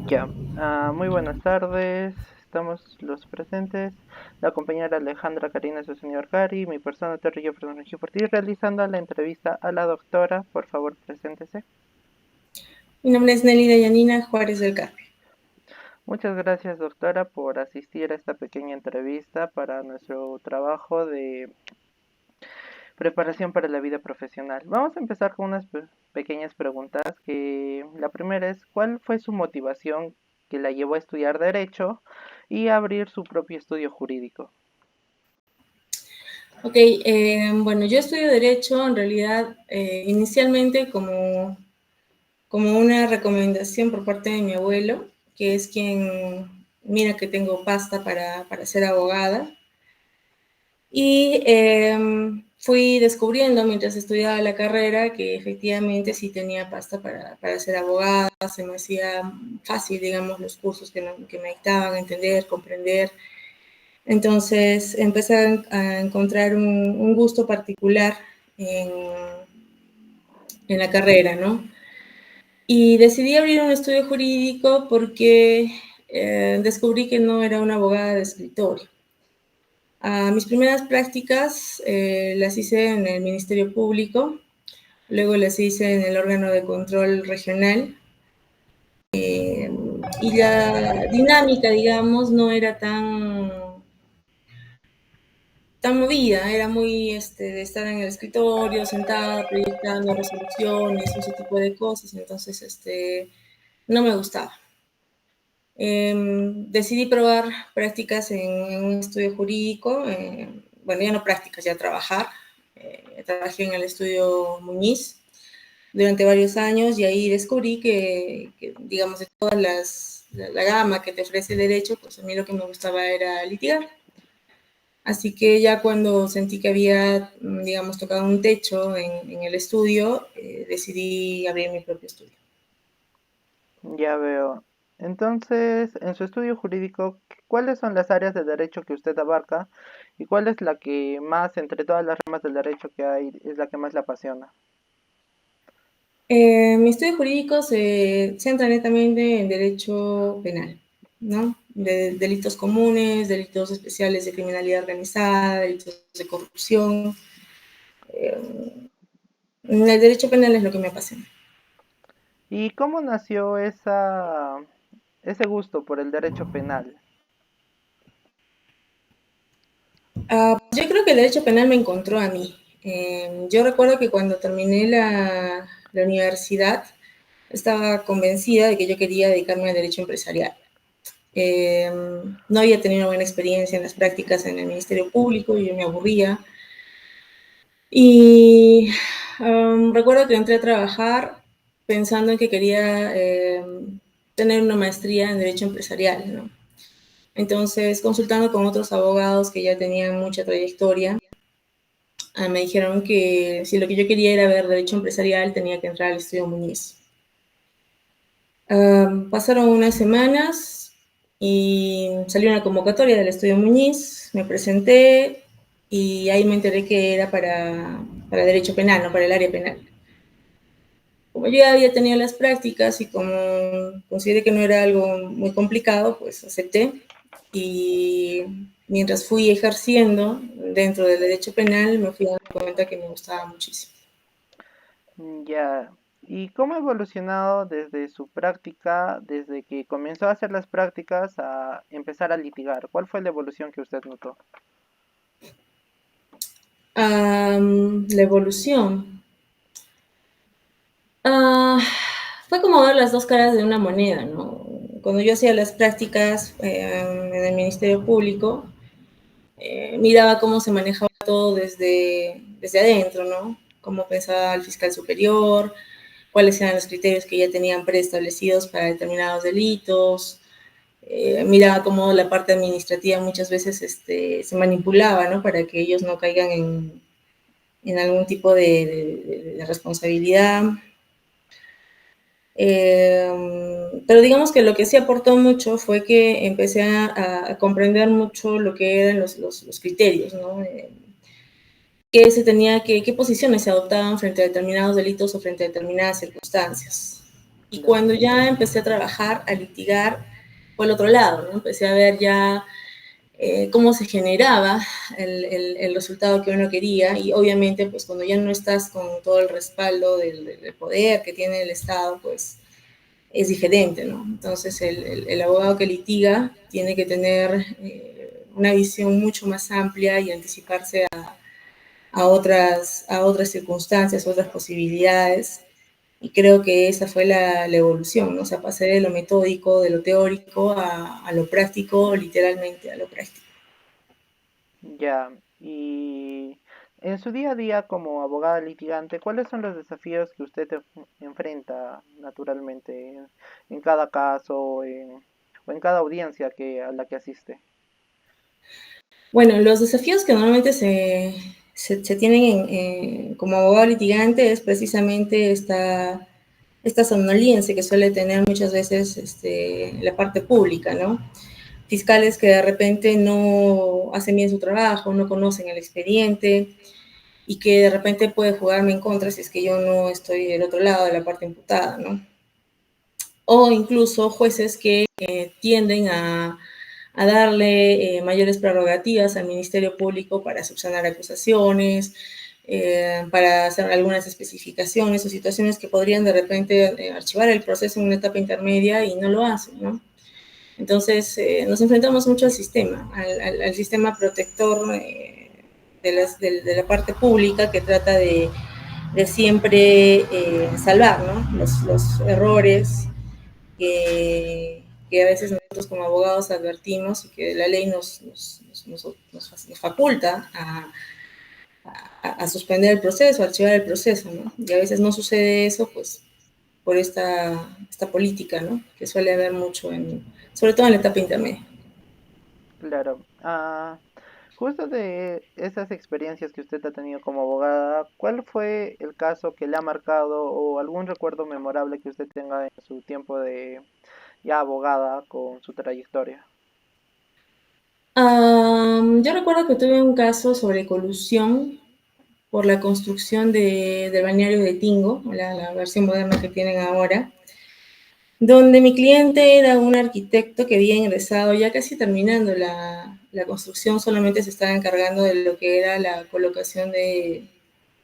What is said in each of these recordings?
Ya, muy buenas tardes. Estamos los presentes. La compañera Alejandra Karina, su señor Cari, mi persona Terry Jefferson Giforti, realizando la entrevista a la doctora. Por favor, preséntese. Mi nombre es Nelly Dayanina Juárez del Carpio. Muchas gracias, doctora, por asistir a esta pequeña entrevista para nuestro trabajo de preparación para la vida profesional. Vamos a empezar con unas pequeñas preguntas. Que la primera es, ¿cuál fue su motivación que la llevó a estudiar derecho y a abrir su propio estudio jurídico? Ok, bueno, yo estudio Derecho en realidad inicialmente como una recomendación por parte de mi abuelo, que es quien mira que tengo pasta para ser abogada. Y fui descubriendo mientras estudiaba la carrera que efectivamente sí tenía pasta para ser abogada, se me hacía fácil, digamos, los cursos que me dictaban, entender, comprender. Entonces empecé a encontrar un gusto particular en, en la carrera, ¿no? Y decidí abrir un estudio jurídico porque descubrí que no era una abogada de escritorio. Mis primeras prácticas las hice en el Ministerio Público, luego las hice en el órgano de control regional y la dinámica, digamos, no era tan movida, era muy de estar en el escritorio, sentada, proyectando resoluciones, ese tipo de cosas, entonces no me gustaba. Decidí probar prácticas en un estudio jurídico, bueno, ya no prácticas, ya trabajar. Trabajé en el estudio Muñiz durante varios años y ahí descubrí que digamos, de todas la gama que te ofrece el derecho, pues a mí lo que me gustaba era litigar. Así que ya cuando sentí que había, digamos, tocado un techo en el estudio, decidí abrir mi propio estudio. Ya veo. Entonces, en su estudio jurídico, ¿cuáles son las áreas de derecho que usted abarca y cuál es la que más, entre todas las ramas del derecho que hay, es la que más le apasiona? Mi estudio jurídico se centra netamente en derecho penal, ¿no? De delitos comunes, delitos especiales de criminalidad organizada, delitos de corrupción. El derecho penal es lo que me apasiona. ¿Y cómo nació ese gusto por el derecho penal? Yo creo que el derecho penal me encontró a mí. Yo recuerdo que cuando terminé la universidad estaba convencida de que yo quería dedicarme al derecho empresarial. Eh, no había tenido buena experiencia en las prácticas en el Ministerio Público y yo me aburría. Y recuerdo que entré a trabajar pensando en que quería tener una maestría en Derecho Empresarial, ¿no? Entonces, consultando con otros abogados que ya tenían mucha trayectoria, me dijeron que si lo que yo quería era ver Derecho Empresarial, tenía que entrar al Estudio Muñiz. Pasaron unas semanas y salió una convocatoria del Estudio Muñiz, me presenté y ahí me enteré que era para Derecho Penal, no para el área penal. Como yo ya había tenido las prácticas y como consideré que no era algo muy complicado, pues acepté. Y mientras fui ejerciendo dentro del derecho penal, me fui dando cuenta que me gustaba muchísimo. Ya. ¿Y cómo ha evolucionado desde su práctica, desde que comenzó a hacer las prácticas a empezar a litigar? ¿Cuál fue la evolución que usted notó? La evolución. Ah, fue como ver las dos caras de una moneda, ¿no? Cuando yo hacía las prácticas en el Ministerio Público, miraba cómo se manejaba todo desde adentro, ¿no? Cómo pensaba el fiscal superior, cuáles eran los criterios que ya tenían preestablecidos para determinados delitos. Miraba cómo la parte administrativa muchas veces se manipulaba, ¿no? Para que ellos no caigan en algún tipo de responsabilidad. Pero digamos que lo que sí aportó mucho fue que empecé a comprender mucho lo que eran los criterios, ¿no? Qué posiciones se adoptaban frente a determinados delitos o frente a determinadas circunstancias. Y Claro. cuando ya empecé a trabajar, a litigar, por el otro lado, ¿no? Empecé a ver ya cómo se generaba el resultado que uno quería y obviamente pues cuando ya no estás con todo el respaldo del poder que tiene el Estado, pues es diferente, ¿no? Entonces el abogado que litiga tiene que tener una visión mucho más amplia y anticiparse a otras circunstancias, otras posibilidades. Y creo que esa fue la evolución, ¿no? O sea, pasé de lo metódico, de lo teórico, a lo práctico, literalmente a lo práctico. Ya, y en su día a día como abogada litigante, ¿cuáles son los desafíos que usted enfrenta naturalmente en cada caso o en cada audiencia a la que asiste? Bueno, los desafíos que normalmente se tienen como abogado litigante es precisamente esta somnolencia que suele tener muchas veces la parte pública, ¿no? Fiscales que de repente no hacen bien su trabajo, no conocen el expediente y que de repente puede jugarme en contra si es que yo no estoy del otro lado de la parte imputada, ¿no? O incluso jueces que tienden a darle mayores prerrogativas al Ministerio Público para subsanar acusaciones, para hacer algunas especificaciones o situaciones que podrían de repente archivar el proceso en una etapa intermedia y no lo hacen, ¿no? Entonces, nos enfrentamos mucho al sistema, al sistema protector de la parte pública que trata de siempre salvar, ¿no? Los errores que a veces nosotros como abogados advertimos y que la ley nos faculta a suspender el proceso, a archivar el proceso, ¿no? Y a veces no sucede eso, pues, por esta política, ¿no? Que suele haber mucho, sobre todo en la etapa intermedia. Claro. Justo de esas experiencias que usted ha tenido como abogada, ¿cuál fue el caso que le ha marcado o algún recuerdo memorable que usted tenga en su tiempo de ya abogada con su trayectoria? Yo recuerdo que tuve un caso sobre colusión por la construcción del balneario de Tingo, la versión moderna que tienen ahora, donde mi cliente era un arquitecto que había ingresado ya casi terminando la construcción, solamente se estaba encargando de lo que era la colocación de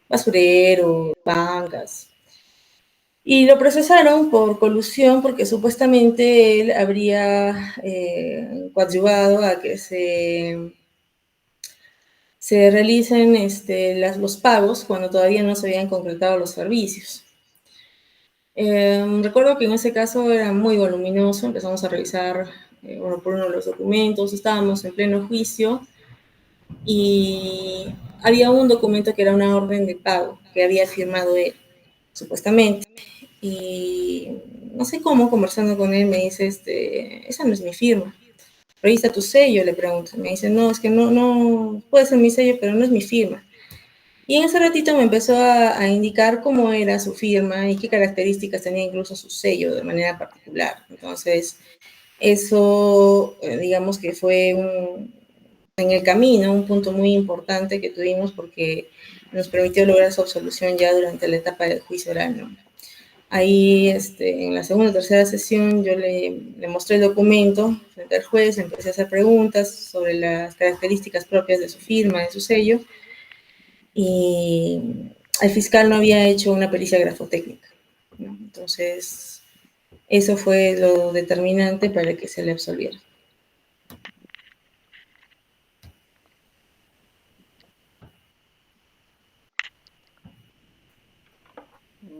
basurero, bancas. Y lo procesaron por colusión porque supuestamente él habría coadyuvado a que se realicen los pagos cuando todavía no se habían concretado los servicios. Recuerdo que en ese caso era muy voluminoso, empezamos a revisar uno por uno los documentos, estábamos en pleno juicio y había un documento que era una orden de pago que había firmado él, supuestamente. Y no sé cómo, conversando con él, me dice, esa no es mi firma. Revisa tu sello, le pregunto. Me dice, no, es que no, puede ser mi sello, pero no es mi firma. Y en ese ratito me empezó a indicar cómo era su firma y qué características tenía incluso su sello de manera particular. Entonces, eso, digamos que fue en el camino un punto muy importante que tuvimos porque nos permitió lograr su absolución ya durante la etapa del juicio oral, ¿no? Ahí, en la segunda o tercera sesión, yo le mostré el documento frente al juez, empecé a hacer preguntas sobre las características propias de su firma, de su sello, y el fiscal no había hecho una pericia grafotécnica, ¿no? Entonces, eso fue lo determinante para que se le absolviera.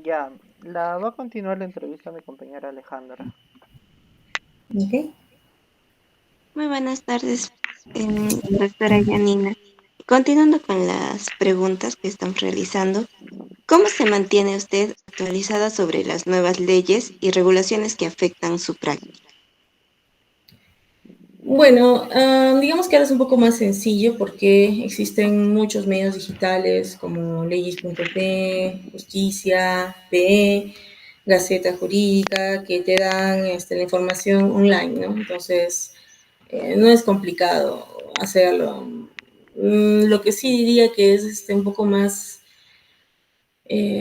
Ya, la va a continuar la entrevista a mi compañera Alejandra. ¿Okay? Muy buenas tardes, doctora Janina. Continuando con las preguntas que están realizando, ¿cómo se mantiene usted actualizada sobre las nuevas leyes y regulaciones que afectan su práctica? Bueno, digamos que ahora es un poco más sencillo porque existen muchos medios digitales como leyes.p, Justicia, PE, Gaceta Jurídica, que te dan la información online, ¿no? Entonces, no es complicado hacerlo. Lo que sí diría que es un poco más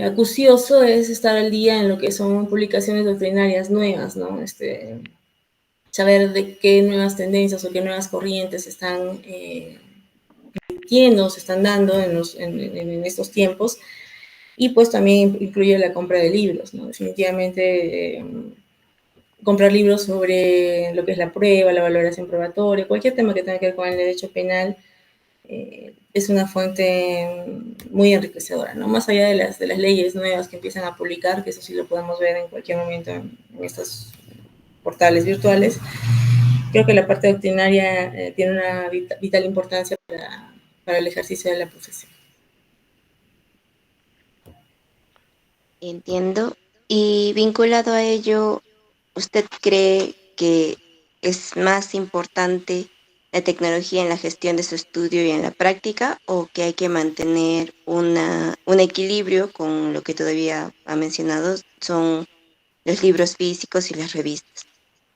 acucioso es estar al día en lo que son publicaciones doctrinarias nuevas, ¿no? Saber de qué nuevas tendencias o qué nuevas corrientes están se están dando en estos tiempos, y pues también incluye la compra de libros, ¿no? Definitivamente comprar libros sobre lo que es la prueba, la valoración probatoria, cualquier tema que tenga que ver con el derecho penal, es una fuente muy enriquecedora, ¿no? Más allá de las leyes nuevas que empiezan a publicar, que eso sí lo podemos ver en cualquier momento en estos portales virtuales, creo que la parte doctrinaria tiene una vital importancia para el ejercicio de la profesión. Entiendo. Y vinculado a ello, ¿usted cree que es más importante la tecnología en la gestión de su estudio y en la práctica o que hay que mantener un equilibrio con lo que todavía ha mencionado, son los libros físicos y las revistas?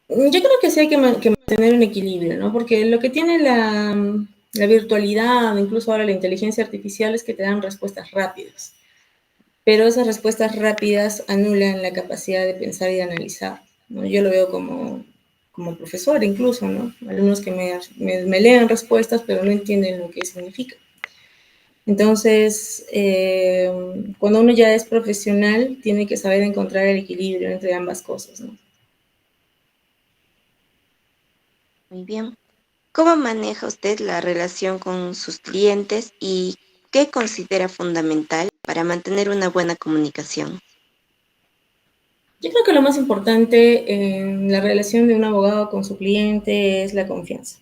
Yo creo que sí hay que mantener un equilibrio, ¿no? Porque lo que tiene la virtualidad, incluso ahora la inteligencia artificial, es que te dan respuestas rápidas. Pero esas respuestas rápidas anulan la capacidad de pensar y de analizar, ¿no? Yo lo veo como profesor incluso, ¿no? Alumnos que me leen respuestas, pero no entienden lo que significa. Entonces, cuando uno ya es profesional, tiene que saber encontrar el equilibrio entre ambas cosas, ¿no? Muy bien. ¿Cómo maneja usted la relación con sus clientes y qué considera fundamental para mantener una buena comunicación? Yo creo que lo más importante en la relación de un abogado con su cliente es la confianza.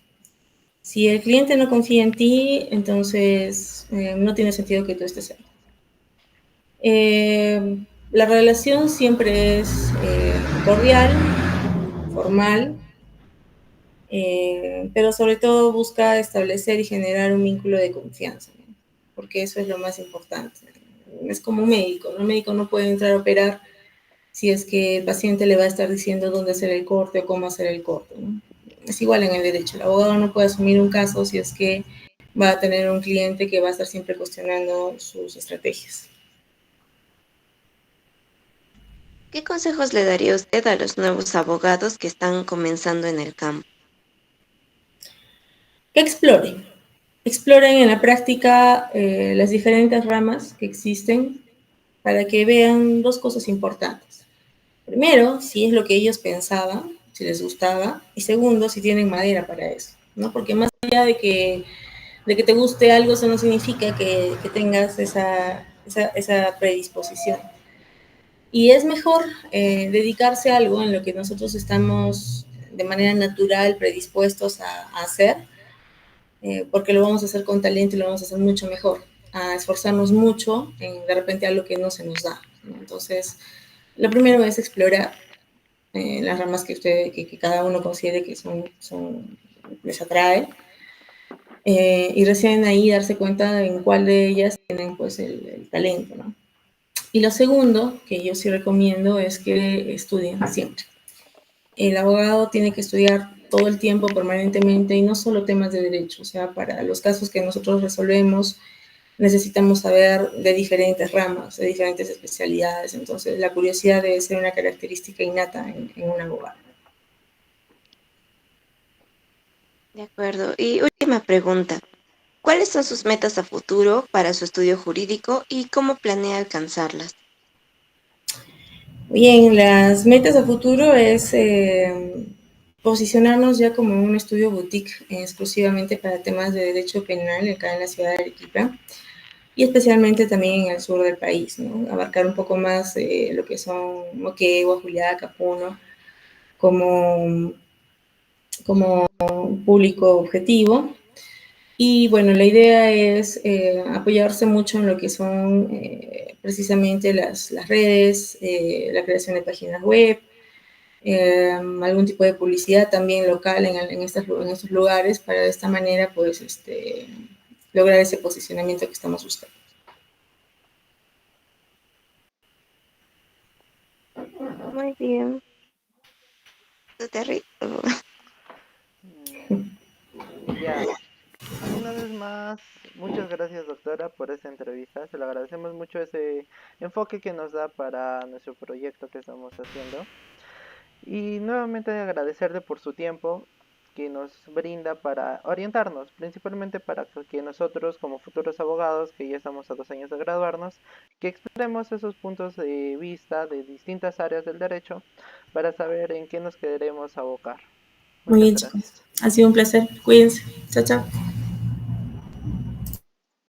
Si el cliente no confía en ti, entonces no tiene sentido que tú estés ahí. La relación siempre es cordial, formal, pero sobre todo busca establecer y generar un vínculo de confianza, ¿no? Porque eso es lo más importante. Es como un médico, ¿no? Un médico no puede entrar a operar si es que el paciente le va a estar diciendo dónde hacer el corte o cómo hacer el corte, ¿no? Es igual en el derecho. El abogado no puede asumir un caso si es que va a tener un cliente que va a estar siempre cuestionando sus estrategias. ¿Qué consejos le daría usted a los nuevos abogados que están comenzando en el campo? Que exploren en la práctica las diferentes ramas que existen para que vean dos cosas importantes. Primero, si es lo que ellos pensaban, si les gustaba, y segundo, si tienen madera para eso, ¿no? Porque más allá de que te guste algo, eso no significa que tengas esa predisposición. Y es mejor dedicarse a algo en lo que nosotros estamos de manera natural predispuestos a hacer, porque lo vamos a hacer con talento y lo vamos a hacer mucho mejor, a esforzarnos mucho en de repente algo que no se nos da, ¿no? Entonces, lo primero es explorar las ramas que cada uno considere que les atrae, y recién ahí darse cuenta en cuál de ellas tienen pues el talento, ¿no? Y lo segundo que yo sí recomiendo es que estudien siempre. El abogado tiene que estudiar todo el tiempo, permanentemente, y no solo temas de derecho. O sea, para los casos que nosotros resolvemos, necesitamos saber de diferentes ramas, de diferentes especialidades. Entonces, la curiosidad debe ser una característica innata en un abogado. De acuerdo. Y última pregunta. ¿Cuáles son sus metas a futuro para su estudio jurídico y cómo planea alcanzarlas? Bien, las metas a futuro es posicionarnos ya como un estudio boutique exclusivamente para temas de derecho penal acá en la ciudad de Arequipa y especialmente también en el sur del país, ¿no? Abarcar un poco más lo que son Moquegua, Juliaca, Puno, como, como público objetivo. Y bueno, la idea es apoyarse mucho en lo que son precisamente las redes, la creación de páginas web, algún tipo de publicidad también local en estos lugares para de esta manera pues lograr ese posicionamiento que estamos buscando. Muy bien. ¿Tú te ríes? Ya, una vez más, Muchas gracias, doctora, por esta entrevista. Se le agradecemos mucho ese enfoque que nos da para nuestro proyecto que estamos haciendo. Y nuevamente agradecerle por su tiempo que nos brinda para orientarnos, principalmente para que nosotros como futuros abogados, que ya estamos a 2 años de graduarnos, que exploremos esos puntos de vista de distintas áreas del derecho para saber en qué nos queremos abocar. Muy Muchas bien, chicos. gracias. Ha sido un placer. Cuídense. Chao, chao.